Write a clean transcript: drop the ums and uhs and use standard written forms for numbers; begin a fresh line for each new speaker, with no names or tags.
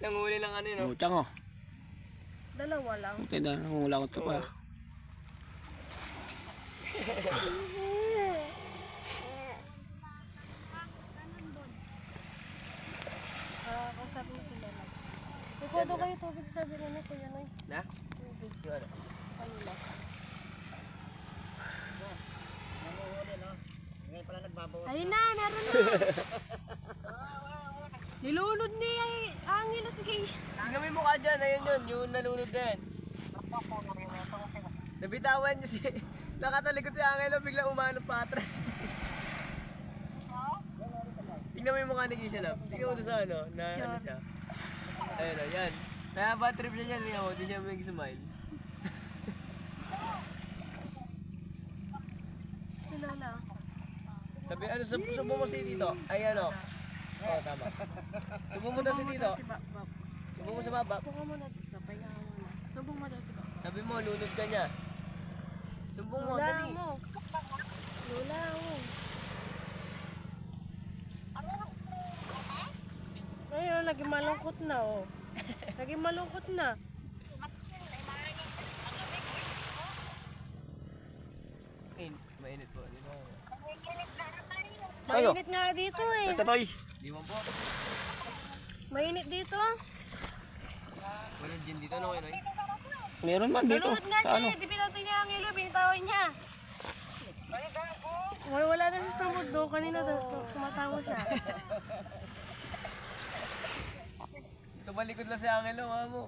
Nanghuli lang ano yun, no?
Utang oh.
Dalawa lang.
Puti na, nangulangot ka pa.
Kausap mo sila lang. Ikaw daw kayo tubig sabi na ni Kuya Noy.
Na?
Tubig.
Yung ano?
Sa kanila.
Ngayon pala nagbabawas.
Ayun na, meron na. Nilunod ni Angelo si Kay.
Tingnan mo yung mukha dyan, ayun yun, yung nalunod na yan. Nabitawan niya si... Nakatalikod si Angelo, biglang umano pa atras. Tingnan mo yung mukha ni Kisha Love. Tingnan mo doon sa ano, na ano siya. Ayun o, yan. Kaya bad trip niya yan, tingnan mo, di siya mag-smile.
Sila lang.
Sabi, ano, subo mo si Tito. Ay, ano. Oo, tama. Subo mo daw si Tito.
Si Bakbak.
Subo mo sa baba.
Sumbong mo na dito. Pahinga ka muna. Sumbong mo daw si Bakbak.
Sabi mo, lunod ka niya. Sumbong mo,
Lula
dali.
mo. Lula mo. Ayun, lagi malungkot na oh. Lagi malungkot na.
Mainit po. Di ba?
Mainit nga dito eh.
Tatoy.
Di mo po.
Mainit dito.
Wala dyan dito, ano kayo, Noy?
Meron man dito.
Nalunod nga
Sa
siya
ano?
eh. Di pinatay niya ang ilo. Binitawan niya. Wala na siya sa mood do. Kanina tumatawa siya.
Tumalikod lang si Angelo, mo.